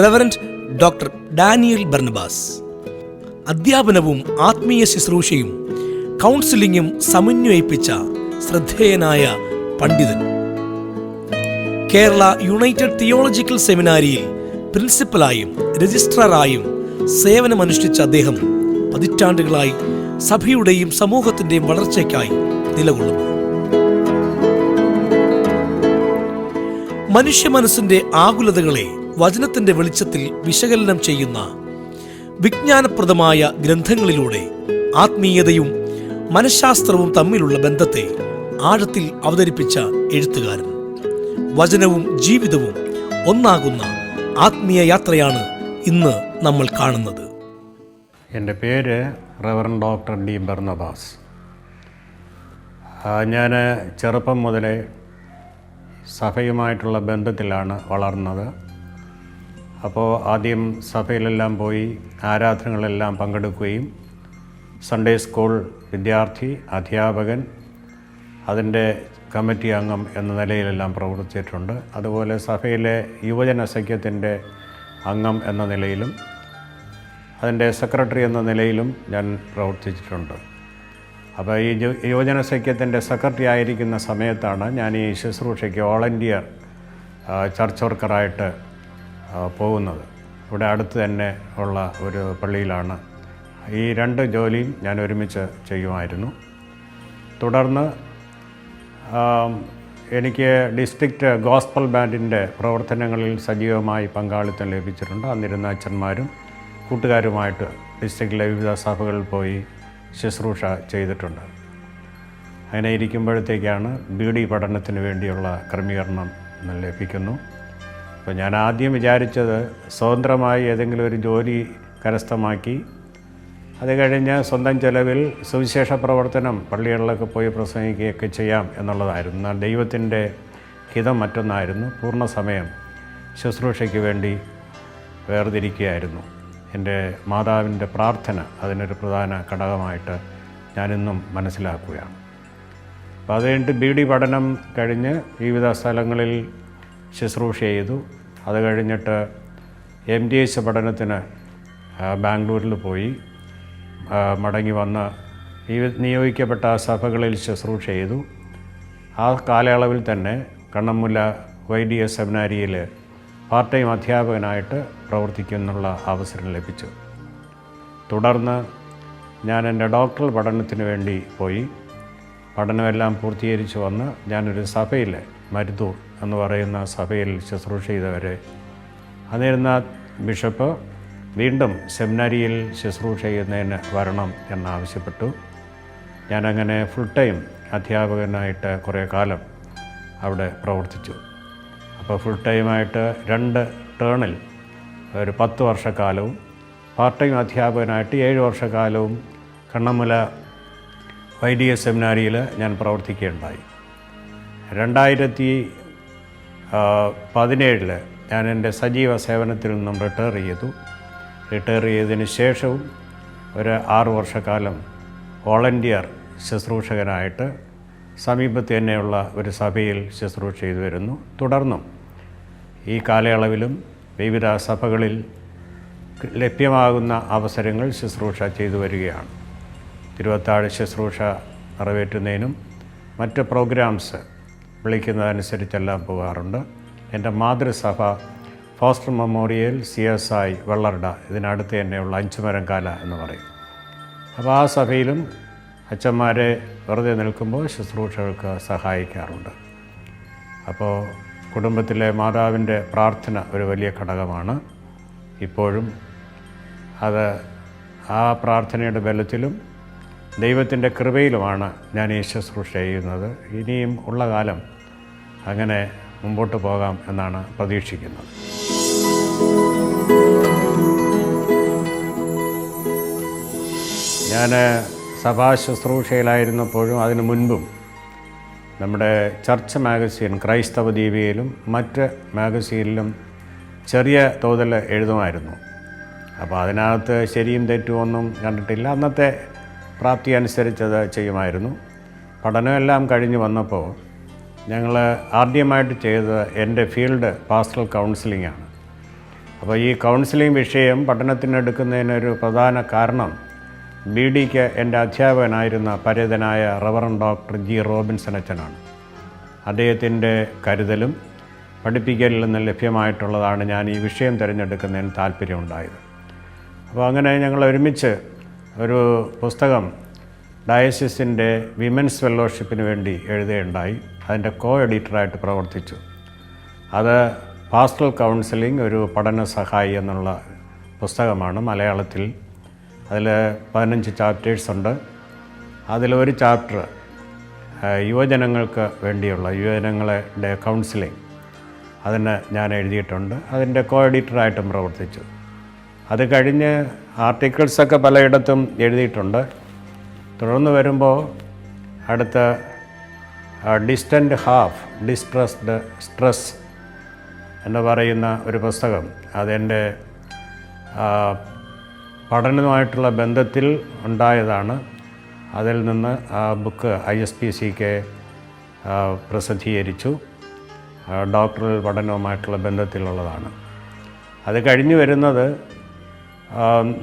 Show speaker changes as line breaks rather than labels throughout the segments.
Reverend doctor Daniel Barnabas. അധ്യാപനവും ആത്മീയ ശുശ്രൂഷയും കൗൺസിലിംഗും സമന്വയിപ്പിച്ച ശ്രദ്ധേയനായ പണ്ഡിതൻ. കേരള യുണൈറ്റഡ് തിയോളജിക്കൽ സെമിനാരിയിൽ പ്രിൻസിപ്പലായും രജിസ്ട്രാറായും സേവനമനുഷ്ഠിച്ച അദ്ദേഹം പതിറ്റാണ്ടുകളായി സഭയുടെയും സമൂഹത്തിന്റെയും വളർച്ചയ്ക്കായി നിലകൊള്ളുന്നു. മനുഷ്യ മനസ്സിന്റെ ആകുലതകളെ വചനത്തിന്റെ വെളിച്ചത്തിൽ വിശകലനം ചെയ്യുന്ന വിജ്ഞാനപ്രദമായ ഗ്രന്ഥങ്ങളിലൂടെ ആത്മീയതയും മനഃശാസ്ത്രവും തമ്മിലുള്ള ബന്ധത്തെ ആഴത്തിൽ അവതരിപ്പിച്ച എഴുത്തുകാരൻ. വചനവും ജീവിതവും ഒന്നാകുന്ന ആത്മീയ യാത്രയാണ് ഇന്ന് നമ്മൾ കാണുന്നത്.
എൻ്റെ പേര് റെവറൻഡ് ഡോക്ടർ ഡി ബർണബാസ്. ഞാൻ ചെറുപ്പം മുതലേ സഭയുമായിട്ടുള്ള ബന്ധത്തിലാണ് വളർന്നത്. അപ്പോൾ ആദ്യം സഭയിലെല്ലാം പോയി ആരാധനകളെല്ലാം പങ്കെടുക്കുകയും സൺഡേ സ്കൂൾ വിദ്യാർത്ഥി, അധ്യാപകൻ, അതിൻ്റെ കമ്മിറ്റി അംഗം എന്ന നിലയിലെല്ലാം പ്രവർത്തിച്ചിട്ടുണ്ട്. അതുപോലെ സഭയിലെ യുവജന സഖ്യത്തിൻ്റെ അംഗം എന്ന നിലയിലും അതിൻ്റെ സെക്രട്ടറി എന്ന നിലയിലും ഞാൻ പ്രവർത്തിച്ചിട്ടുണ്ട്. അപ്പോൾ ഈ യുവജന സഖ്യത്തിൻ്റെ സെക്രട്ടറി ആയിരിക്കുന്ന സമയത്താണ് ഞാൻ ഈ ശുശ്രൂഷയ്ക്ക് വോളണ്ടിയർ ചർച്ച് വർക്കറായിട്ട് പോകുന്നത്. ഇവിടെ അടുത്ത് തന്നെ ഉള്ള ഒരു പള്ളിയിലാണ്. ഈ രണ്ട് ജോലിയും ഞാൻ ഒരുമിച്ച് ചെയ്യുമായിരുന്നു. തുടർന്ന് എനിക്ക് ഡിസ്ട്രിക്റ്റ് ഗോസ്പൽ ബാൻഡിൻ്റെ പ്രവർത്തനങ്ങളിൽ സജീവമായി പങ്കാളിത്തം ലഭിച്ചിട്ടുണ്ട്. അന്നിരുന്ന അച്ഛന്മാരും കൂട്ടുകാരുമായിട്ട് ഡിസ്ട്രിക്റ്റിലെ വിവിധ സഭകളിൽ പോയി ശുശ്രൂഷ ചെയ്തിട്ടുണ്ട്. അങ്ങനെ ഇരിക്കുമ്പോഴത്തേക്കാണ് BD പഠനത്തിന് വേണ്ടിയുള്ള ക്രമീകരണം ലഭിക്കുന്നു. അപ്പോൾ ഞാൻ ആദ്യം വിചാരിച്ചത് സ്വതന്ത്രമായി ഏതെങ്കിലും ഒരു ജോലി കരസ്ഥമാക്കി അത് കഴിഞ്ഞ് സ്വന്തം ചെലവിൽ സുവിശേഷ പ്രവർത്തനം പള്ളികളിലൊക്കെ പോയി പ്രസംഗിക്കുകയൊക്കെ ചെയ്യാം എന്നുള്ളതായിരുന്നു. എന്നാൽ ദൈവത്തിൻ്റെ ഹിതം മറ്റൊന്നായിരുന്നു. പൂർണ്ണസമയം ശുശ്രൂഷയ്ക്ക് വേണ്ടി വേർതിരിക്കുകയായിരുന്നു. എൻ്റെ മാതാവിൻ്റെ പ്രാർത്ഥന അതിനൊരു പ്രധാന ഘടകമായിട്ട് ഞാനിന്നും മനസ്സിലാക്കുകയാണ്. അപ്പോൾ അത് കഴിഞ്ഞിട്ട് BD പഠനം കഴിഞ്ഞ് വിവിധ സ്ഥലങ്ങളിൽ ശുശ്രൂഷ ചെയ്തു. അത് കഴിഞ്ഞിട്ട് MDH പഠനത്തിന് ബാംഗ്ലൂരിൽ പോയി മടങ്ങി വന്ന് നിയോഗിക്കപ്പെട്ട സഭകളിൽ ശുശ്രൂഷ ചെയ്തു. ആ കാലയളവിൽ തന്നെ കണ്ണമ്മുല YDS സെമിനാരിയിൽ പാർട്ട് ടൈം അധ്യാപകനായിട്ട് പ്രവർത്തിക്കുന്നുള്ള അവസരം ലഭിച്ചു. തുടർന്ന് ഞാൻ എൻ്റെ ഡോക്ടറൽ പഠനത്തിന് വേണ്ടി പോയി. പഠനമെല്ലാം പൂർത്തീകരിച്ച് വന്ന് ഞാനൊരു സഭയിൽ മരുതൂർ എന്ന് പറയുന്ന സഭയിൽ ശുശ്രൂഷ ചെയ്തവരെ അന്നിരുന്ന ബിഷപ്പ് വീണ്ടും സെമിനാരിയിൽ ശുശ്രൂഷ ചെയ്യുന്നതിന് വരണം എന്നാവശ്യപ്പെട്ടു. ഞാനങ്ങനെ ഫുൾ ടൈം അധ്യാപകനായിട്ട് കുറേ കാലം അവിടെ പ്രവർത്തിച്ചു. അപ്പോൾ ഫുൾ ടൈമായിട്ട് 2 ടേണിൽ ഒരു 10 വർഷക്കാലവും പാർട്ട് ടൈം അധ്യാപകനായിട്ട് 7 വർഷക്കാലവും കണ്ണമ്മുല YDS സെമിനാരിയിൽ ഞാൻ പ്രവർത്തിക്കുകയുണ്ടായി. 2017 ഞാൻ എൻ്റെ സജീവ സേവനത്തിൽ നിന്നും റിട്ടയർ ചെയ്തതിന് ശേഷവും ഒരു 6 വർഷക്കാലം വോളണ്ടിയർ ശുശ്രൂഷകനായിട്ട് സമീപത്ത് തന്നെയുള്ള ഒരു സഭയിൽ ശുശ്രൂഷ ചെയ്തു വരുന്നു. തുടർന്നും ഈ കാലയളവിലും വിവിധ സഭകളിൽ ലഭ്യമാകുന്ന അവസരങ്ങൾ ശുശ്രൂഷ ചെയ്തു വരികയാണ്. തിരുവത്താഴ് ശുശ്രൂഷ നിറവേറ്റുന്നതിനും മറ്റ് പ്രോഗ്രാംസ് വിളിക്കുന്നതനുസരിച്ചെല്ലാം പോകാറുണ്ട്. എൻ്റെ മാതൃസഭ ഫോസ്റ്റർ മെമ്മോറിയൽ CSI വെള്ളർട, ഇതിനടുത്ത് തന്നെയുള്ള അഞ്ചുമരംകാല എന്ന് പറയും. അപ്പോൾ ആ സഭയിലും അച്ഛന്മാരെ വെറുതെ നിൽക്കുമ്പോൾ ശുശ്രൂഷകൾക്ക് സഹായിക്കാറുണ്ട്. അപ്പോൾ കുടുംബത്തിലെ മാതാവിൻ്റെ പ്രാർത്ഥന ഒരു വലിയ ഘടകമാണ്. ഇപ്പോഴും അത് ആ പ്രാർത്ഥനയുടെ ബലത്തിലും ദൈവത്തിൻ്റെ കൃപയിലുമാണ് ഞാൻ ഈ ശുശ്രൂഷ ചെയ്യുന്നത്. ഇനിയും ഉള്ള കാലം അങ്ങനെ മുമ്പോട്ട് പോകാം എന്നാണ് പ്രതീക്ഷിക്കുന്നത്. ഞാൻ സഭാ ശുശ്രൂഷയിലായിരുന്നപ്പോഴും അതിനു മുൻപും നമ്മുടെ ചർച്ച് മാഗസീൻ ക്രൈസ്തവ ദീപികയിലും മറ്റ് മാഗസീനിലും ചെറിയ തോതിൽ എഴുതുമായിരുന്നു. അപ്പോൾ അതിനകത്ത് ശരിയും തെറ്റുമൊന്നും കണ്ടിട്ടില്ല. അന്നത്തെ പ്രാപ്തി അനുസരിച്ചത് ചെയ്യുമായിരുന്നു. പഠനമെല്ലാം കഴിഞ്ഞ് വന്നപ്പോൾ ഞങ്ങൾ ആദ്യമായിട്ട് ചെയ്തത് എൻ്റെ ഫീൽഡ് പാസ്റ്ററൽ കൗൺസിലിംഗ് ആണ്. അപ്പോൾ ഈ കൗൺസിലിംഗ് വിഷയം പഠനത്തിനെടുക്കുന്നതിനൊരു പ്രധാന കാരണം BD-ക്ക് എൻ്റെ അധ്യാപകനായിരുന്ന പരേതനായ റവറൻ ഡോക്ടർ G. റോബിൻസൺ അച്ഛനാണ്. അദ്ദേഹത്തിൻ്റെ കരുതലും പഠിപ്പിക്കലിൽ നിന്ന് ലഭ്യമായിട്ടുള്ളതാണ് ഞാൻ ഈ വിഷയം തിരഞ്ഞെടുക്കുന്നതിന് താല്പര്യമുണ്ടായത്. അപ്പോൾ അങ്ങനെ ഞങ്ങൾ ഒരുമിച്ച് ഒരു പുസ്തകം ഡയസിസിൻ്റെ വിമൻസ് ഫെലോഷിപ്പിന് വേണ്ടി എഴുതുകയുണ്ടായി. അതിൻ്റെ എഡിറ്ററായിട്ട് പ്രവർത്തിച്ചു. അത് പാസ്റ്ററൽ കൗൺസിലിംഗ് ഒരു പഠന സഹായി എന്നുള്ള പുസ്തകമാണ് മലയാളത്തിൽ. അതിൽ 15 ചാപ്റ്റേഴ്സ് ഉണ്ട്. അതിലൊരു ചാപ്റ്റർ യുവജനങ്ങൾക്ക് വേണ്ടിയുള്ള യുവജനങ്ങളുടെ കൗൺസിലിംഗ് അതിന് ഞാൻ എഴുതിയിട്ടുണ്ട്. അതിൻ്റെ എഡിറ്ററായിട്ടും പ്രവർത്തിച്ചു. അത് കഴിഞ്ഞ് ആർട്ടിക്കിൾസൊക്കെ പലയിടത്തും എഴുതിയിട്ടുണ്ട്. തുടർന്ന് വരുമ്പോൾ അടുത്ത ഡിസ്റ്റൻ്റ് ഹാഫ് ഡിസ്ട്രസ്ഡ് സ്ട്രെസ് എന്ന് പറയുന്ന ഒരു പുസ്തകം, അതെൻ്റെ പഠനവുമായിട്ടുള്ള ബന്ധത്തിൽ ഉണ്ടായതാണ്. അതിൽ നിന്ന് ആ ബുക്ക് ISPCക്ക് പ്രസിദ്ധീകരിച്ചു. ഡോക്ടറൽ പഠനവുമായിട്ടുള്ള ബന്ധത്തിലുള്ളതാണ്. അത് കഴിഞ്ഞ് വരുന്നത്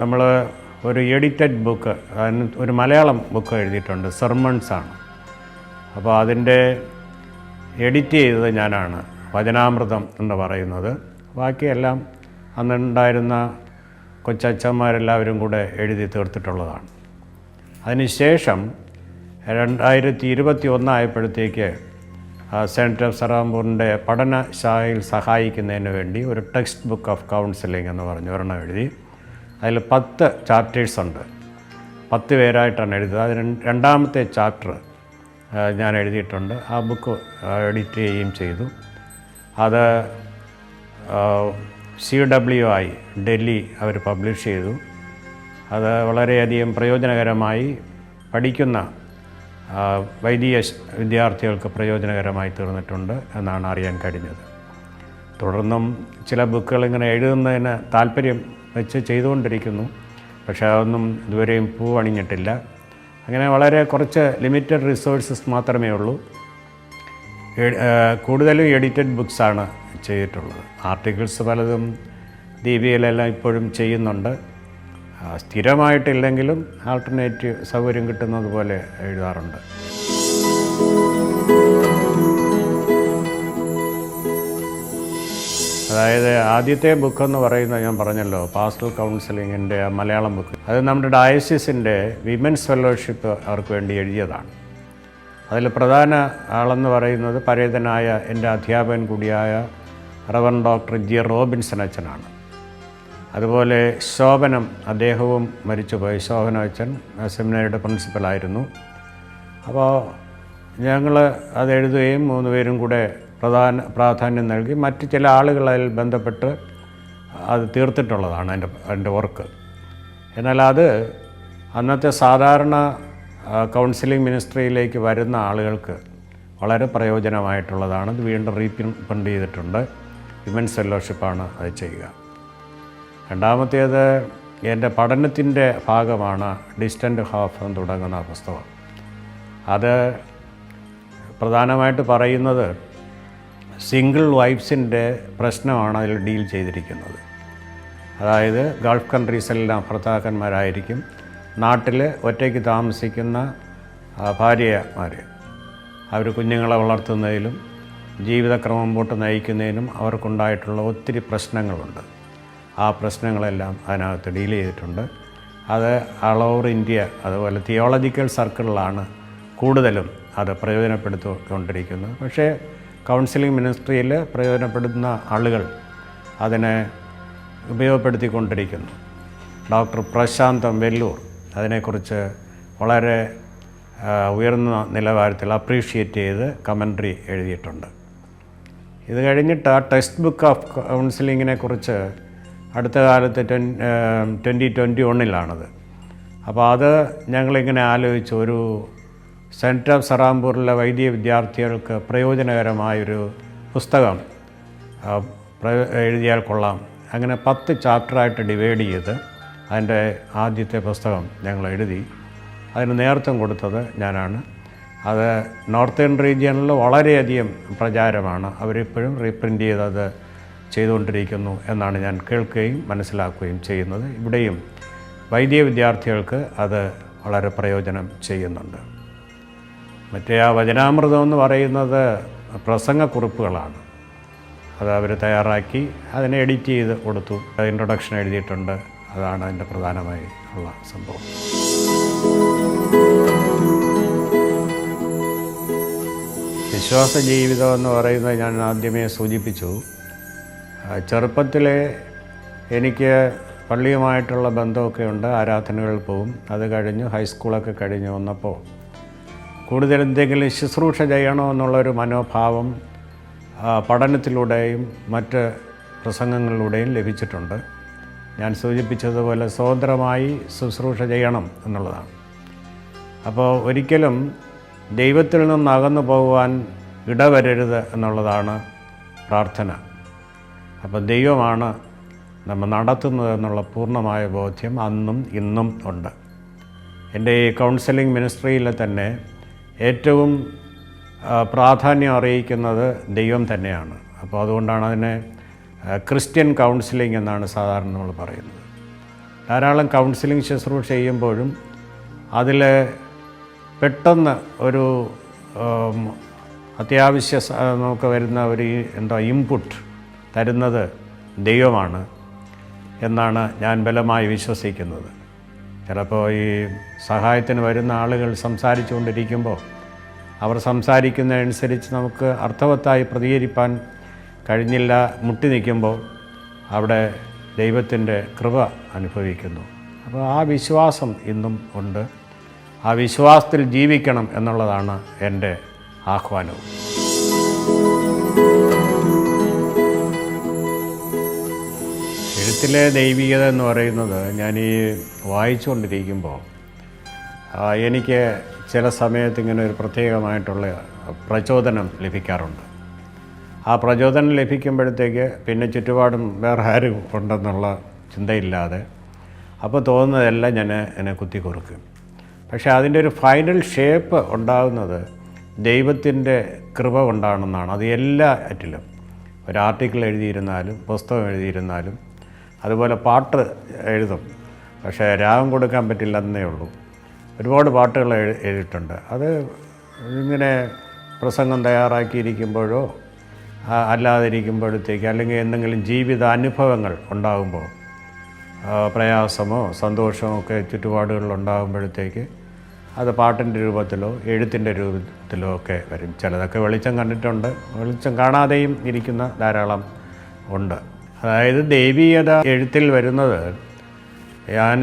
നമ്മൾ ഒരു എഡിറ്റഡ് ബുക്ക്, അതിന് ഒരു മലയാളം ബുക്ക് എഴുതിയിട്ടുണ്ട്, സെർമൺസാണ്. അപ്പോൾ അതിൻ്റെ എഡിറ്റ് ചെയ്തത് ഞാനാണ്, വചനാമൃതം എന്ന് പറയുന്നത്. ബാക്കിയെല്ലാം അന്നുണ്ടായിരുന്ന കൊച്ചച്ഛന്മാരെല്ലാവരും കൂടെ എഴുതി തീർത്തിട്ടുള്ളതാണ്. അതിനുശേഷം 2021 ആയപ്പോഴത്തേക്ക് സെൻറ്റ് സറാംപൂറിൻ്റെ പഠനശാലയിൽ സഹായിക്കുന്നതിന് വേണ്ടി ഒരു ടെക്സ്റ്റ് ബുക്ക് ഓഫ് കൗൺസിലിംഗ് എന്ന് പറഞ്ഞ് ഒരെണ്ണം എഴുതി. അതിൽ 10 ചാപ്റ്റേഴ്സ് ഉണ്ട്. 10 പേരായിട്ടാണ് എഴുതുന്നത്. അതിന് രണ്ടാമത്തെ ചാപ്റ്റർ ഞാൻ എഴുതിയിട്ടുണ്ട്. ആ ബുക്ക് എഡിറ്റ് ചെയ്യുകയും ചെയ്തു. അത് CWI ഡൽഹി അവർ പബ്ലിഷ് ചെയ്തു. അത് വളരെയധികം പ്രയോജനകരമായി പഠിക്കുന്ന വൈദിക വിദ്യാർത്ഥികൾക്ക് പ്രയോജനകരമായി തീർന്നിട്ടുണ്ട് എന്നാണ് അറിയാൻ കഴിഞ്ഞത്. തുടർന്നും ചില ബുക്കുകൾ ഇങ്ങനെ എഴുതുന്നതിന് താല്പര്യം വെച്ച് ചെയ്തുകൊണ്ടിരിക്കുന്നു. പക്ഷേ അതൊന്നും ഇതുവരെയും പൂവണിഞ്ഞിട്ടില്ല. അങ്ങനെ വളരെ കുറച്ച് ലിമിറ്റഡ് റിസോഴ്സസ് മാത്രമേ ഉള്ളൂ. കൂടുതലും എഡിറ്റഡ് ബുക്സാണ് ചെയ്തിട്ടുള്ളത്. ആർട്ടിക്കിൾസ് പലതും ദീപികയിലെല്ലാം ഇപ്പോഴും ചെയ്യുന്നുണ്ട്. സ്ഥിരമായിട്ടില്ലെങ്കിലും ആൾട്ടർനേറ്റീവ് സൗകര്യം കിട്ടുന്നത് പോലെ എഴുതാറുണ്ട്. അതായത് ആദ്യത്തെ ബുക്കെന്ന് പറയുന്നത് ഞാൻ പറഞ്ഞല്ലോ, പാസ്റ്ററൽ കൗൺസിലിങ്ങിൻ്റെ മലയാളം ബുക്ക്. അത് നമ്മുടെ ഡയസിസിൻ്റെ വിമൻസ് ഫെലോഷിപ്പ് അവർക്ക് വേണ്ടി എഴുതിയതാണ്. അതിൽ പ്രധാന ആളെന്ന് പറയുന്നത് പരേതനായ എൻ്റെ അധ്യാപകൻ കൂടിയായ റവറൻ ഡോക്ടർ G. റോബിൻസൺ അച്ഛനാണ്. അതുപോലെ ശോഭനം, അദ്ദേഹവും മരിച്ചുപോയി. ശോഭന അച്ഛൻ സെമിനാരിയുടെ പ്രിൻസിപ്പലായിരുന്നു. അപ്പോൾ ഞങ്ങൾ അതെഴുതുകയും 3 പേരും കൂടെ പ്രാധാന്യം നൽകി മറ്റ് ചില ആളുകൾ അതിൽ ബന്ധപ്പെട്ട് അത് തീർത്തിട്ടുള്ളതാണ് എൻ്റെ വർക്ക്. എന്നാൽ അത് അന്നത്തെ സാധാരണ കൗൺസിലിംഗ് മിനിസ്ട്രിയിലേക്ക് വരുന്ന ആളുകൾക്ക് വളരെ പ്രയോജനമായിട്ടുള്ളതാണ്. ഇത് വീണ്ടും റീപ്രിൻ്റ് ചെയ്തിട്ടുണ്ട്. വിമൻസ് ഫെലോഷിപ്പാണ് അത് ചെയ്യുക. രണ്ടാമത്തേത് എൻ്റെ പഠനത്തിൻ്റെ ഭാഗമാണ് ഡിസ്റ്റൻ്റ് ഹാഫ് എന്ന് തുടങ്ങുന്ന പുസ്തകം. അത് പ്രധാനമായിട്ട് പറയുന്നത് സിംഗിൾ വൈഫ്സിൻ്റെ പ്രശ്നമാണ് അതിൽ ഡീൽ ചെയ്തിരിക്കുന്നത്. അതായത് ഗൾഫ് കൺട്രീസിലെല്ലാം ഭർത്താക്കന്മാരായിരിക്കും, നാട്ടിൽ ഒറ്റയ്ക്ക് താമസിക്കുന്ന ഭാര്യമാർ, അവർ കുഞ്ഞുങ്ങളെ വളർത്തുന്നതിലും ജീവിതക്രമം മുമ്പോട്ട് നയിക്കുന്നതിനും അവർക്കുണ്ടായിട്ടുള്ള ഒത്തിരി പ്രശ്നങ്ങളുണ്ട്. ആ പ്രശ്നങ്ങളെല്ലാം അതിനകത്ത് ഡീൽ ചെയ്തിട്ടുണ്ട്. അത് ഓൾ ഓവർ ഇന്ത്യ, അതുപോലെ തിയോളജിക്കൽ സർക്കിളിലാണ് കൂടുതലും അത് പ്രയോജനപ്പെടുത്തിക്കൊണ്ടിരിക്കുന്നത്. പക്ഷേ കൗൺസിലിംഗ് മിനിസ്ട്രിയിൽ പ്രയോജനപ്പെടുന്ന ആളുകൾ അതിനെ ഉപയോഗപ്പെടുത്തിക്കൊണ്ടിരിക്കുന്നു. ഡോക്ടർ പ്രശാന്തം വെല്ലൂർ അതിനെക്കുറിച്ച് വളരെ ഉയർന്ന നിലവാരത്തിൽ അപ്രീഷിയേറ്റ് ചെയ്ത് കമൻട്രി എഴുതിയിട്ടുണ്ട്. ഇത് കഴിഞ്ഞിട്ട് ആ ടെക്സ്റ്റ് ബുക്ക് ഓഫ് കൗൺസിലിങ്ങിനെ കുറിച്ച് അടുത്ത കാലത്ത് 2021 അപ്പോൾ അത് ഞങ്ങളിങ്ങനെ ആലോചിച്ചു, ഒരു സെൻറ്റ് ഓഫ് സറാംപൂറിലെ വൈദിക വിദ്യാർത്ഥികൾക്ക് പ്രയോജനകരമായൊരു പുസ്തകം എഴുതിയാൽ കൊള്ളാം. അങ്ങനെ 10 ചാപ്റ്ററായിട്ട് ഡിവൈഡ് ചെയ്ത് അതിൻ്റെ ആദ്യത്തെ പുസ്തകം ഞങ്ങൾ എഴുതി. അതിന് നേതൃത്വം കൊടുത്തത് ഞാനാണ്. അത് നോർത്തേൺ റീജിയണിൽ വളരെയധികം പ്രചാരമാണ്. അവരിപ്പോഴും റീപ്രിൻ്റ് ചെയ്തത് ചെയ്തുകൊണ്ടിരിക്കുന്നു എന്നാണ് ഞാൻ കേൾക്കുകയും മനസ്സിലാക്കുകയും ചെയ്യുന്നത്. ഇവിടെയും വൈദിക വിദ്യാർത്ഥികൾക്ക് അത് വളരെ പ്രയോജനം ചെയ്യുന്നുണ്ട്. മറ്റേ ആ വചനാമൃതം എന്ന് പറയുന്നത് പ്രസംഗക്കുറിപ്പുകളാണ്. അത് അവർ തയ്യാറാക്കി അതിനെ എഡിറ്റ് ചെയ്ത് കൊടുത്തു. ഇൻട്രൊഡക്ഷൻ എഴുതിയിട്ടുണ്ട്. അതാണ് അതിൻ്റെ പ്രധാനമായി ഉള്ള സംഭവം. വിശ്വാസ ജീവിതം എന്ന് പറയുന്നത് ഞാൻ ആദ്യമേ സൂചിപ്പിച്ചു. ചെറുപ്പത്തിലെ എനിക്ക് പള്ളിയുമായിട്ടുള്ള ബന്ധമൊക്കെ ഉണ്ട്. ആരാധനകൾ പോവും. അത് കഴിഞ്ഞ് ഹൈസ്കൂളൊക്കെ കഴിഞ്ഞ് വന്നപ്പോൾ കൂടുതൽ എന്തെങ്കിലും ശുശ്രൂഷ ചെയ്യണമെന്നുള്ളൊരു മനോഭാവം പഠനത്തിലൂടെയും മറ്റ് പ്രസംഗങ്ങളിലൂടെയും ലഭിച്ചിട്ടുണ്ട്. ഞാൻ സൂചിപ്പിച്ചതുപോലെ സ്വതന്ത്രമായി ശുശ്രൂഷ ചെയ്യണം എന്നുള്ളതാണ്. അപ്പോൾ ഒരിക്കലും ദൈവത്തിൽ നിന്ന് അകന്നു പോകുവാൻ ഇടവരരുത് എന്നുള്ളതാണ് പ്രാർത്ഥന. അപ്പോൾ ദൈവമാണ് നമ്മൾ നടത്തുന്നത് എന്നുള്ള പൂർണ്ണമായ ബോധ്യം അന്നും ഇന്നും ഉണ്ട്. എൻ്റെ ഈ കൗൺസിലിംഗ് മിനിസ്ട്രിയിൽ തന്നെ ഏറ്റവും പ്രാധാന്യം അറിയിക്കുന്നത് ദൈവം തന്നെയാണ്. അപ്പോൾ അതുകൊണ്ടാണ് അതിനെ ക്രിസ്ത്യൻ കൗൺസിലിംഗ് എന്നാണ് സാധാരണ നമ്മൾ പറയുന്നത്. ധാരാളം കൗൺസിലിംഗ് ശുശ്രൂഷ ചെയ്യുമ്പോഴും അതിൽ പെട്ടെന്ന് ഒരു അത്യാവശ്യ നമുക്ക് വരുന്ന ഒരു ഇൻപുട്ട് തരുന്നത് ദൈവമാണ് എന്നാണ് ഞാൻ ബലമായി വിശ്വസിക്കുന്നത്. ചിലപ്പോൾ ഈ സഹായത്തിന് വരുന്ന ആളുകൾ സംസാരിച്ചുകൊണ്ടിരിക്കുമ്പോൾ അവർ സംസാരിക്കുന്നതനുസരിച്ച് നമുക്ക് അർത്ഥവത്തായി പ്രതികരിക്കാൻ കഴിഞ്ഞില്ല, മുട്ടി നിൽക്കുമ്പോൾ അവിടെ ദൈവത്തിൻ്റെ കൃപ അനുഭവിക്കുന്നു. അപ്പോൾ ആ വിശ്വാസം ഇന്നും ഉണ്ട്. ആ വിശ്വാസത്തിൽ ജീവിക്കണം എന്നുള്ളതാണ് എൻ്റെ ആഹ്വാനവും. എഴുത്തിലെ ദൈവികത എന്ന് പറയുന്നത് ഞാൻ ഈ വായിച്ചുകൊണ്ടിരിക്കുമ്പോൾ എനിക്ക് ചില സമയത്ത് ഇങ്ങനെ ഒരു പ്രത്യേകമായിട്ടുള്ള പ്രചോദനം ലഭിക്കാറുണ്ട്. ആ പ്രചോദനം ലഭിക്കുമ്പോഴത്തേക്ക് പിന്നെ ചുറ്റുപാടും വേറെ ആരും ഉണ്ടെന്നുള്ള ചിന്തയില്ലാതെ അപ്പോൾ തോന്നുന്നതെല്ലാം ഞാൻ എന്നെ കുത്തിക്കുറുക്കും. പക്ഷേ അതിൻ്റെ ഒരു ഫൈനൽ ഷേപ്പ് ഉണ്ടാകുന്നത് ദൈവത്തിൻ്റെ കൃപ കൊണ്ടാണെന്നാണ്. അത് എല്ലാറ്റിലും ഒരു ആർട്ടിക്കിൾ എഴുതിയിരുന്നാലും പുസ്തകം എഴുതിയിരുന്നാലും അതുപോലെ പാട്ട് എഴുതും. പക്ഷേ രാഗം കൊടുക്കാൻ പറ്റില്ലെന്നേ ഉള്ളൂ. ഒരുപാട് പാട്ടുകൾ എഴുതിയിട്ടുണ്ട്. അത് ഇങ്ങനെ പ്രസംഗം തയ്യാറാക്കിയിരിക്കുമ്പോഴോ അല്ലാതിരിക്കുമ്പോഴത്തേക്ക് അല്ലെങ്കിൽ എന്തെങ്കിലും ജീവിത അനുഭവങ്ങൾ ഉണ്ടാകുമ്പോൾ പ്രയാസമോ സന്തോഷമോ ഒക്കെ ചുറ്റുപാടുകളിൽ ഉണ്ടാകുമ്പോഴത്തേക്ക് അത് പാട്ടിൻ്റെ രൂപത്തിലോ എഴുത്തിൻ്റെ രൂപത്തിലോ ഒക്കെ വരും. ചിലതൊക്കെ വെളിച്ചം കണ്ടിട്ടുണ്ട്, വെളിച്ചം കാണാതെയും ഇരിക്കുന്ന ധാരാളം ഉണ്ട്. അതായത് ദൈവീയത എഴുത്തിൽ വരുന്നത് ഞാൻ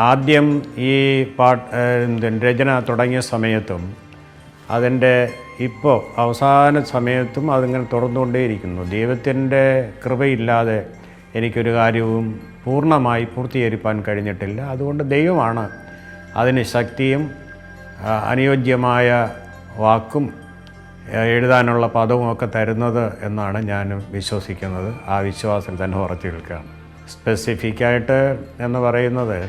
ആദ്യം ഈ രചന തുടങ്ങിയ സമയത്തും അതിൻ്റെ ഇപ്പോൾ അവസാന സമയത്തും അതിങ്ങനെ തുറന്നുകൊണ്ടേയിരിക്കുന്നു. ദൈവത്തിൻ്റെ കൃപയില്ലാതെ എനിക്കൊരു കാര്യവും പൂർണ്ണമായി പൂർത്തീകരിക്കാൻ കഴിഞ്ഞിട്ടില്ല. അതുകൊണ്ട് ദൈവമാണ് അതിന് ശക്തിയും അനുയോജ്യമായ വാക്കും എഴുതാനുള്ള പദവും ഒക്കെ തരുന്നത് എന്നാണ് ഞാൻ വിശ്വസിക്കുന്നത്. ആ വിശ്വാസത്തിൽ തന്നെ ഉറച്ചു നിൽക്കുകയാണ്. സ്പെസിഫിക്കായിട്ട് എന്ന് പറയുന്നത്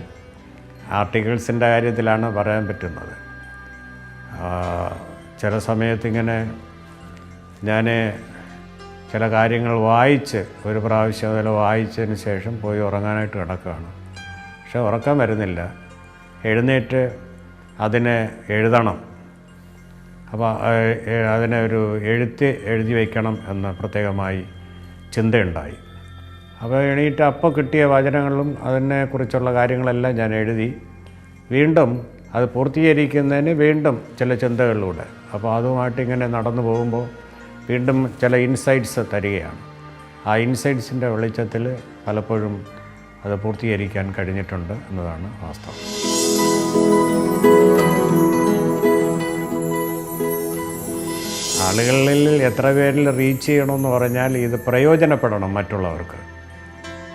ആർട്ടിക്കിൾസിൻ്റെ കാര്യത്തിലാണ് പറയാൻ പറ്റുന്നത്. ചില സമയത്തിങ്ങനെ ഞാൻ ചില കാര്യങ്ങൾ വായിച്ച് ഒരു പ്രാവശ്യം അതിൽ വായിച്ചതിന് ശേഷം പോയി ഉറങ്ങാനായിട്ട് കിടക്കുകയാണ്. പക്ഷെ ഉറക്കം വരുന്നില്ല. എഴുന്നേറ്റ് അതിനെ എഴുതണം. അപ്പോൾ അതിനെ ഒരു എഴുതി വയ്ക്കണം എന്ന് പ്രത്യേകമായി ചിന്തയുണ്ടായി. അപ്പോൾ എണീറ്റ് അപ്പോൾ കിട്ടിയ വചനങ്ങളും അതിനെക്കുറിച്ചുള്ള കാര്യങ്ങളെല്ലാം ഞാൻ എഴുതി വീണ്ടും അത് പൂർത്തീകരിക്കുന്നതിന് വീണ്ടും ചില ചിന്തകളിലൂടെ അപ്പോൾ അതുമായിട്ട് ഇങ്ങനെ നടന്നു പോകുമ്പോൾ വീണ്ടും ചില ഇൻസൈറ്റ്സ് തരികയാണ്. ആ ഇൻസൈറ്റ്സിൻ്റെ വെളിച്ചത്തിൽ പലപ്പോഴും അത് പൂർത്തീകരിക്കാൻ കഴിഞ്ഞിട്ടുണ്ട് എന്നതാണ് വാസ്തവം. ആളുകളിൽ എത്ര പേരിൽ റീച്ച് ചെയ്യണമെന്ന് പറഞ്ഞാൽ ഇത് പ്രയോജനപ്പെടണം മറ്റുള്ളവർക്ക്.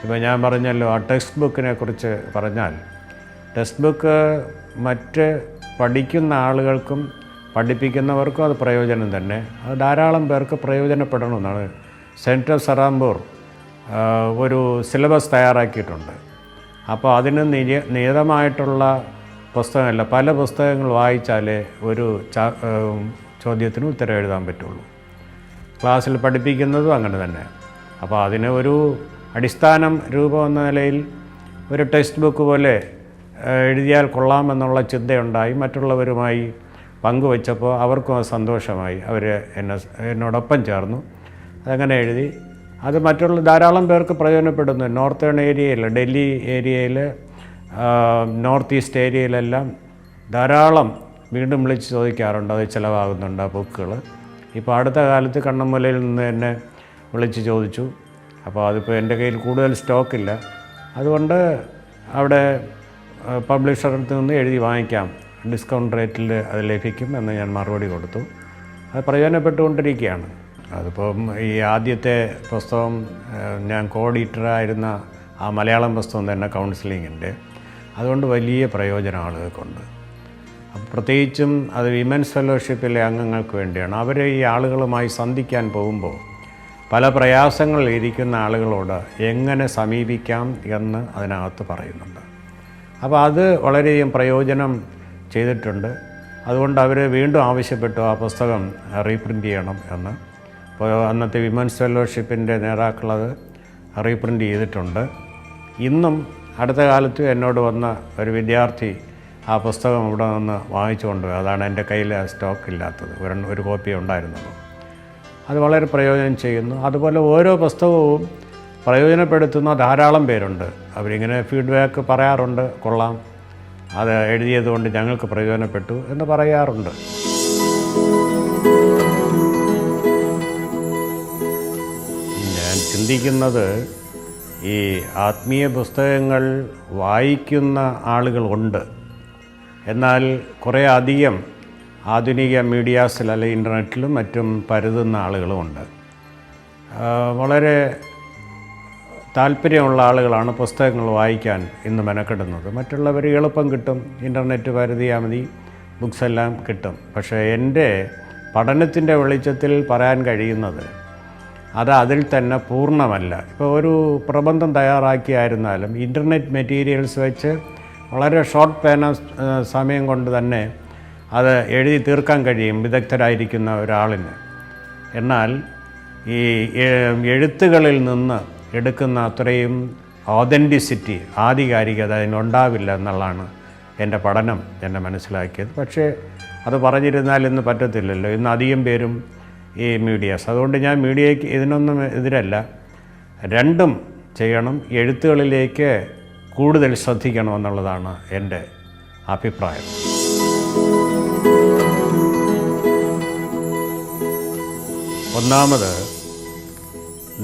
ഇപ്പോൾ ഞാൻ പറഞ്ഞല്ലോ ആ ടെക്സ്റ്റ് ബുക്കിനെ കുറിച്ച് പറഞ്ഞാൽ ടെക്സ്റ്റ് ബുക്ക് മറ്റ് പഠിക്കുന്ന ആളുകൾക്കും പഠിപ്പിക്കുന്നവർക്കും അത് പ്രയോജനം തന്നെ. അത് ധാരാളം പേർക്ക് പ്രയോജനപ്പെടണമെന്നാണ്. സെൻറ്റ് സറാംപൂർ ഒരു സിലബസ് തയ്യാറാക്കിയിട്ടുണ്ട്. അപ്പോൾ അതിന് നിയതമായിട്ടുള്ള പുസ്തകമല്ല, പല പുസ്തകങ്ങൾ വായിച്ചാലേ ഒരു ചോദ്യത്തിന് ഉത്തരം എഴുതാൻ പറ്റുള്ളൂ. ക്ലാസ്സിൽ പഠിപ്പിക്കുന്നതും അങ്ങനെ തന്നെ. അപ്പോൾ അതിന് ഒരു അടിസ്ഥാനം രൂപം എന്ന നിലയിൽ ഒരു ടെക്സ്റ്റ് ബുക്ക് പോലെ എഴുതിയാൽ കൊള്ളാമെന്നുള്ള ചിന്തയുണ്ടായി. മറ്റുള്ളവരുമായി പങ്കുവച്ചപ്പോൾ അവർക്കും അത് സന്തോഷമായി. അവർ എന്നോടൊപ്പം ചേർന്നു. അതങ്ങനെ എഴുതി. അത് മറ്റുള്ള ധാരാളം പേർക്ക് പ്രയോജനപ്പെടുന്നു. നോർത്തേൺ ഏരിയയിൽ, ഡൽഹി ഏരിയയിൽ, നോർത്ത് ഈസ്റ്റ് ഏരിയയിലെല്ലാം ധാരാളം വീണ്ടും വിളിച്ച് ചോദിക്കാറുണ്ട്, അത് ചിലവാകുന്നുണ്ട് ആ ബുക്കുകൾ. ഇപ്പോൾ അടുത്ത കാലത്ത് കണ്ണമ്മലയിൽ നിന്ന് എന്നെ വിളിച്ച് ചോദിച്ചു. അപ്പോൾ അതിപ്പോൾ എൻ്റെ കയ്യിൽ കൂടുതൽ സ്റ്റോക്കില്ല, അതുകൊണ്ട് അവിടെ പബ്ലിഷറിൽ നിന്ന് എഴുതി വാങ്ങിക്കാം, ഡിസ്കൗണ്ട് റേറ്റിൽ അത് ലഭിക്കും എന്ന് ഞാൻ മറുപടി കൊടുത്തു. അത് പ്രയോജനപ്പെട്ടുകൊണ്ടിരിക്കുകയാണ്. അതിപ്പം ഈ ആദ്യത്തെ പുസ്തകം ഞാൻ കോഡിറ്ററായിരുന്ന ആ മലയാളം പുസ്തകം തന്നെ കൗൺസിലിങ്ങിൻ്റെ, അതുകൊണ്ട് വലിയ പ്രയോജനം ആളുകൾക്കുണ്ട്. പ്രത്യേകിച്ചും അത് വിമൻസ് ഫെലോഷിപ്പിലെ അംഗങ്ങൾക്ക് വേണ്ടിയാണ്. അവർ ഈ ആളുകളുമായി സന്ധിക്കാൻ പോകുമ്പോൾ പല പ്രയാസങ്ങളിൽ ഇരിക്കുന്ന ആളുകളോട് എങ്ങനെ സമീപിക്കാം എന്ന് അതിനകത്ത് പറയുന്നുണ്ട്. അപ്പോൾ അത് വളരെയധികം പ്രയോജനം ചെയ്തിട്ടുണ്ട്. അതുകൊണ്ട് അവർ വീണ്ടും ആവശ്യപ്പെട്ടു ആ പുസ്തകം റീപ്രിൻ്റ് ചെയ്യണം എന്ന്. അപ്പോൾ അന്നത്തെ വിമൻസ് ഫെലോഷിപ്പിൻ്റെ നേതാക്കളത് റീപ്രിൻ്റ് ചെയ്തിട്ടുണ്ട്. ഇന്നും അടുത്ത കാലത്ത് എന്നോട് വന്ന ഒരു വിദ്യാർത്ഥി ആ പുസ്തകം ഇവിടെ നിന്ന് വാങ്ങിച്ചു കൊണ്ടുപോയി. അതാണ് എൻ്റെ കയ്യിൽ സ്റ്റോക്ക് ഇല്ലാത്തത്, ഒരു കോപ്പി ഉണ്ടായിരുന്നുള്ളൂ. അത് വളരെ പ്രയോജനം ചെയ്യുന്നു. അതുപോലെ ഓരോ പുസ്തകവും പ്രയോജനപ്പെടുത്തുന്ന ധാരാളം പേരുണ്ട്. അവരിങ്ങനെ ഫീഡ്ബാക്ക് പറയാറുണ്ട്, കൊള്ളാം, അത് എഴുതിയതുകൊണ്ട് ഞങ്ങൾക്ക് പ്രയോജനപ്പെട്ടു എന്ന് പറയാറുണ്ട്. ഞാൻ ചിന്തിക്കുന്നത് ഈ ആത്മീയ പുസ്തകങ്ങൾ വായിക്കുന്ന ആളുകളുണ്ട്, എന്നാൽ കുറേ അധികം ആധുനിക മീഡിയാസിൽ അല്ലെങ്കിൽ ഇൻ്റർനെറ്റിലും മറ്റും പരതുന്ന ആളുകളുമുണ്ട്. വളരെ താല്പര്യമുള്ള ആളുകളാണ് പുസ്തകങ്ങൾ വായിക്കാൻ ഇന്ന് മെനക്കെടുന്നത്. മറ്റുള്ളവർ എളുപ്പം കിട്ടും, ഇൻ്റർനെറ്റ് പരതിയാൽ മതി, ബുക്സ് എല്ലാം കിട്ടും. പക്ഷേ എൻ്റെ പഠനത്തിൻ്റെ വെളിച്ചത്തിൽ പറയാൻ കഴിയുന്നത് അത് അതിൽ തന്നെ പൂർണ്ണമല്ല. ഇപ്പോൾ ഒരു പ്രബന്ധം തയ്യാറാക്കിയായിരുന്നാലും ഇൻ്റർനെറ്റ് മെറ്റീരിയൽസ് വെച്ച് വളരെ ഷോർട്ട് സമയം കൊണ്ട് തന്നെ അത് എഴുതി തീർക്കാൻ കഴിയും വിദഗ്ധരായിരിക്കുന്ന ഒരാളിന്. എന്നാൽ ഈ എഴുത്തുകളിൽ നിന്ന് എടുക്കുന്ന അത്രയും ഓതൻറ്റിസിറ്റി, ആധികാരികത അതിനുണ്ടാവില്ല എന്നുള്ളതാണ് എൻ്റെ പഠനം എന്നെ മനസ്സിലാക്കിയത്. പക്ഷേ അത് പറഞ്ഞിരുന്നാൽ ഇന്ന് പറ്റത്തില്ലല്ലോ, ഇന്ന് അധികം പേരും ഈ മീഡിയാസ്. അതുകൊണ്ട് ഞാൻ മീഡിയയ്ക്ക് ഇതിനൊന്നും എതിരല്ല, രണ്ടും ചെയ്യണം. എഴുത്തുകളിലേക്ക് കൂടുതൽ ശ്രദ്ധിക്കണമെന്നുള്ളതാണ് എൻ്റെ അഭിപ്രായം. ഒന്നാമത്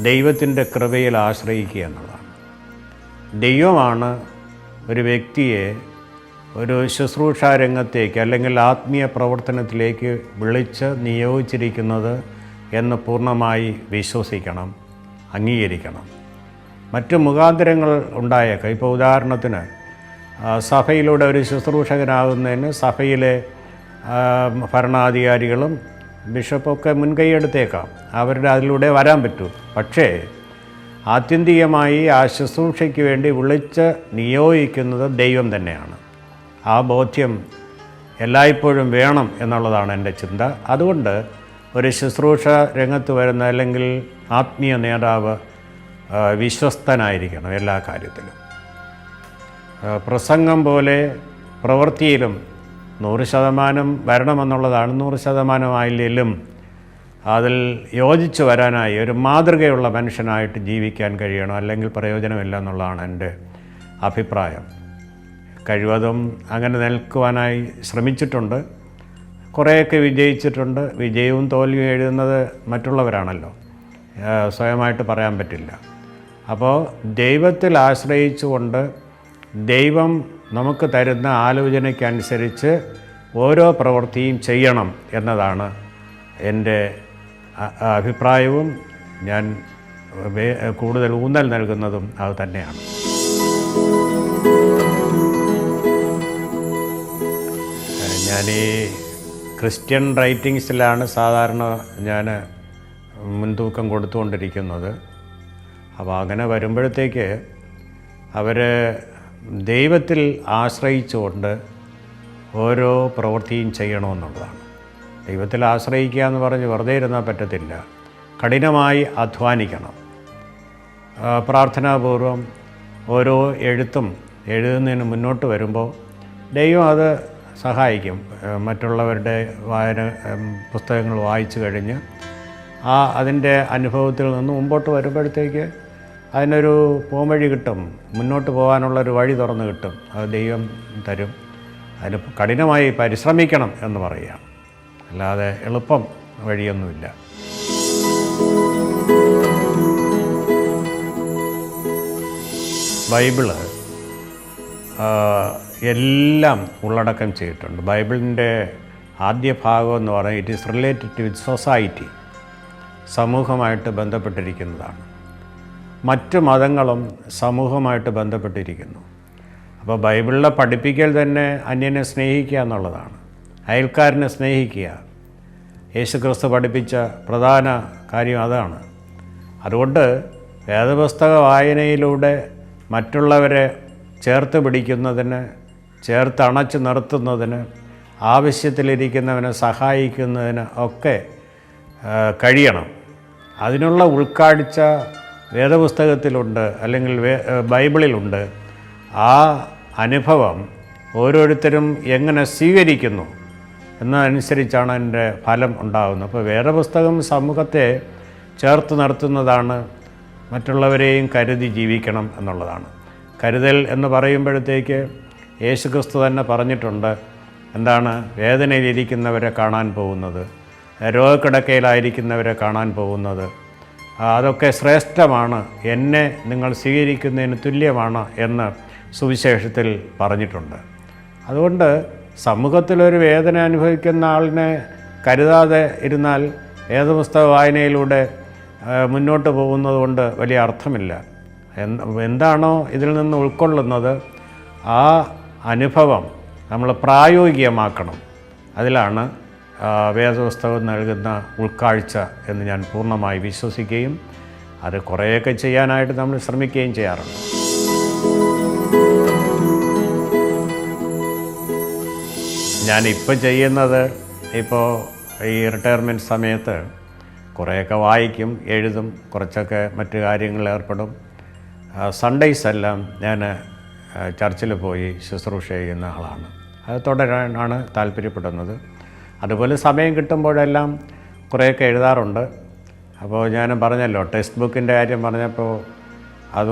ദൈവത്തിൻ്റെ കൃപയിൽ ആശ്രയിക്കുക എന്നുള്ളതാണ്. ദൈവമാണ് ഒരു വ്യക്തിയെ ഒരു ശുശ്രൂഷാ രംഗത്തേക്ക് അല്ലെങ്കിൽ ആത്മീയ പ്രവർത്തനത്തിലേക്ക് വിളിച്ച് നിയോഗിച്ചിരിക്കുന്നത് എന്ന് പൂർണ്ണമായി വിശ്വസിക്കണം, അംഗീകരിക്കണം. മറ്റ് മുഖാന്തരങ്ങൾ ഉണ്ടായേക്കാം. ഇപ്പോൾ ഉദാഹരണത്തിന് സഭയിലൂടെ ഒരു ശുശ്രൂഷകനാകുന്നതിന് സഭയിലെ ഭരണാധികാരികളും ബിഷപ്പൊക്കെ മുൻകൈയെടുത്തേക്കാം, അവരുടെ അതിലൂടെ വരാൻ പറ്റൂ. പക്ഷേ ആത്യന്തികമായി ആ ശുശ്രൂഷയ്ക്ക് വേണ്ടി വിളിച്ച് നിയോഗിക്കുന്നത് ദൈവം തന്നെയാണ്. ആ ബോധ്യം എല്ലായ്പ്പോഴും വേണം എന്നുള്ളതാണ് എൻ്റെ ചിന്ത. അതുകൊണ്ട് ഒരു ശുശ്രൂഷ രംഗത്ത് വരുന്ന അല്ലെങ്കിൽ ആത്മീയ നേതാവ് വിശ്വസ്തനായിരിക്കണം എല്ലാ കാര്യത്തിലും. പ്രസംഗം പോലെ പ്രവൃത്തിയിലും 100% വരണമെന്നുള്ളതാണ്. 100% ആയില്ലെങ്കിലും അതിൽ യോജിച്ച് വരാനായി ഒരു മാതൃകയുള്ള മനുഷ്യനായിട്ട് ജീവിക്കാൻ കഴിയണം, അല്ലെങ്കിൽ പ്രയോജനമില്ല എന്നുള്ളതാണ് എൻ്റെ അഭിപ്രായം. കഴിവതും അങ്ങനെ നിൽക്കുവാനായി ശ്രമിച്ചിട്ടുണ്ട്, കുറേയൊക്കെ വിജയിച്ചിട്ടുണ്ട്. വിജയവും തോൽവിയും എഴുതുന്നത് മറ്റുള്ളവരാണല്ലോ, സ്വയമായിട്ട് പറയാൻ പറ്റില്ല. അപ്പോൾ ദൈവത്തിൽ ആശ്രയിച്ചുകൊണ്ട് ദൈവം നമുക്ക് തരുന്ന ആലോചനയ്ക്കനുസരിച്ച് ഓരോ പ്രവൃത്തിയും ചെയ്യണം എന്നതാണ് എൻ്റെ അഭിപ്രായവും. ഞാൻ കൂടുതൽ ഊന്നൽ നൽകുന്നതും അത് തന്നെയാണ്. ഞാൻ ഈ ക്രിസ്ത്യൻ റൈറ്റിങ്സിലാണ് സാധാരണ ഞാൻ മുൻതൂക്കം കൊടുത്തുകൊണ്ടിരിക്കുന്നത്. അപ്പോൾ അങ്ങനെ വരുമ്പോഴത്തേക്ക് അവർ ദൈവത്തിൽ ആശ്രയിച്ചുകൊണ്ട് ഓരോ പ്രവൃത്തിയും ചെയ്യണമെന്നുള്ളതാണ്. ദൈവത്തിൽ ആശ്രയിക്കുക എന്ന് പറഞ്ഞ് വെറുതെ ഇരുന്നാൽ പറ്റത്തില്ല, കഠിനമായി അധ്വാനിക്കണം. പ്രാർത്ഥനാപൂർവം ഓരോ എഴുത്തും എഴുതുന്നതിന് മുന്നോട്ട് വരുമ്പോൾ ദൈവം അത് സഹായിക്കും. മറ്റുള്ളവരുടെ പുസ്തകങ്ങൾ വായിച്ചു കഴിഞ്ഞ് അതിൻ്റെ അനുഭവത്തിൽ നിന്ന് മുമ്പോട്ട് വരുമ്പോഴത്തേക്ക് അതിനൊരു പോംവഴി കിട്ടും, മുന്നോട്ട് പോകാനുള്ളൊരു വഴി തുറന്ന് കിട്ടും. അത് ദൈവം തരും. അതിന് കഠിനമായി പരിശ്രമിക്കണം എന്ന് പറയുക, അല്ലാതെ എളുപ്പം വഴിയൊന്നുമില്ല. ബൈബിള് എല്ലാം ഉള്ളടക്കം ചെയ്തിട്ടുണ്ട്. ബൈബിളിൻ്റെ ആദ്യ ഭാഗം എന്ന് പറയുന്നത് it is related to society, സമൂഹമായിട്ട് ബന്ധപ്പെട്ടിരിക്കുന്നതാണ്. മറ്റു മതങ്ങളും സമൂഹമായിട്ട് ബന്ധപ്പെട്ടിരിക്കുന്നു. അപ്പോൾ ബൈബിളിലെ പഠിപ്പിക്കൽ തന്നെ അന്യനെ സ്നേഹിക്കുക എന്നുള്ളതാണ്, അയൽക്കാരനെ സ്നേഹിക്കുക. യേശുക്രിസ്തു പഠിപ്പിച്ച പ്രധാന കാര്യം അതാണ്. അതുകൊണ്ട് വേദപുസ്തക വായനയിലൂടെ മറ്റുള്ളവരെ ചേർത്ത് പിടിക്കുന്നതിന്, ചേർത്തണച്ച് നിർത്തുന്നതിന്, ആവശ്യത്തിലിരിക്കുന്നവനെ സഹായിക്കുന്നതിന് ഒക്കെ കഴിയണം. അതിനുള്ള ഉൾക്കാഴ്ച വേദപുസ്തകത്തിലുണ്ട്, അല്ലെങ്കിൽ ബൈബിളിലുണ്ട്. ആ അനുഭവം ഓരോരുത്തരും എങ്ങനെ സ്വീകരിക്കുന്നു എന്നതനുസരിച്ചാണ് അതിൻ്റെ ഫലം ഉണ്ടാകുന്നത്. അപ്പോൾ വേദപുസ്തകം സമൂഹത്തെ ചേർത്ത് നിർത്തുന്നതാണ്, മറ്റുള്ളവരെയും കരുതി ജീവിക്കണം എന്നുള്ളതാണ്. കരുതൽ എന്ന് പറയുമ്പോഴത്തേക്ക് യേശുക്രിസ്തു തന്നെ പറഞ്ഞിട്ടുണ്ട്. എന്താണ്? വേദനയിലിരിക്കുന്നവരെ കാണാൻ പോകുന്നത്, രോഗക്കിടക്കയിലായിരിക്കുന്നവരെ കാണാൻ പോകുന്നത്, അതൊക്കെ ശ്രേഷ്ഠമാണ്, എന്നെ നിങ്ങൾ സ്വീകരിക്കുന്നതിന് തുല്യമാണ് എന്ന് സുവിശേഷത്തിൽ പറഞ്ഞിട്ടുണ്ട്. അതുകൊണ്ട് സമൂഹത്തിലൊരു വേദന അനുഭവിക്കുന്ന ആളിനെ കരുതാതെ ഇരുന്നാൽ വേദപുസ്തക വായനയിലൂടെ മുന്നോട്ട് പോകുന്നത് കൊണ്ട് വലിയ അർത്ഥമില്ല. എന്താണോ ഇതിൽ നിന്ന് ഉൾക്കൊള്ളുന്നത് ആ അനുഭവം നമ്മൾ പ്രായോഗികമാക്കണം. അതിലാണ് വേദപുസ്തകം നൽകുന്ന ഉൾക്കാഴ്ച എന്ന് ഞാൻ പൂർണ്ണമായി വിശ്വസിക്കുകയും അത് കുറേയൊക്കെ ചെയ്യാനായിട്ട് നമ്മൾ ശ്രമിക്കുകയും ചെയ്യാറുണ്ട്. ഞാനിപ്പോൾ ചെയ്യുന്നത്, ഇപ്പോൾ ഈ റിട്ടയർമെൻറ്റ് സമയത്ത് കുറേയൊക്കെ വായിക്കും, എഴുതും, കുറച്ചൊക്കെ മറ്റു കാര്യങ്ങളിൽ ഏർപ്പെടും. സൺഡേയ്സ് എല്ലാം ഞാൻ ചർച്ചിൽ പോയി ശുശ്രൂഷ ചെയ്യുന്ന ആളാണ്. അത് തുടരാനാണ് താല്പര്യപ്പെടുന്നത്. അതുപോലെ സമയം കിട്ടുമ്പോഴെല്ലാം കുറേയൊക്കെ എഴുതാറുണ്ട്. അപ്പോൾ ഞാൻ പറഞ്ഞല്ലോ, ടെക്സ്റ്റ് ബുക്കിൻ്റെ കാര്യം പറഞ്ഞപ്പോൾ അത്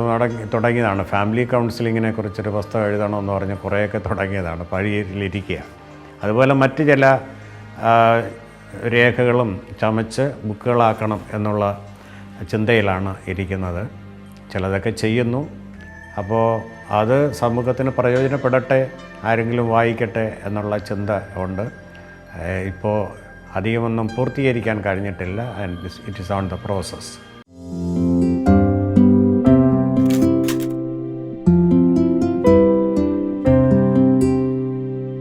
തുടങ്ങിയതാണ്. ഫാമിലി കൗൺസിലിങ്ങിനെ കുറിച്ചൊരു പുസ്തകം എഴുതണമെന്ന് പറഞ്ഞ് കുറേയൊക്കെ തുടങ്ങിയതാണ്, പഴിയിലിരിക്കുക. അതുപോലെ മറ്റ് ചില രേഖകളും ചമച്ച് ബുക്കുകളാക്കണം എന്നുള്ള ചിന്തയിലാണ് ഇരിക്കുന്നത്. ചിലതൊക്കെ ചെയ്യുന്നു. അപ്പോൾ അത് സമൂഹത്തിന് പ്രയോജനപ്പെടട്ടെ, ആരെങ്കിലും വായിക്കട്ടെ എന്നുള്ള ചിന്ത ഉണ്ട്. ഇപ്പോൾ അധികമൊന്നും പൂർത്തീകരിക്കാൻ കഴിഞ്ഞിട്ടില്ല. And it is on the process.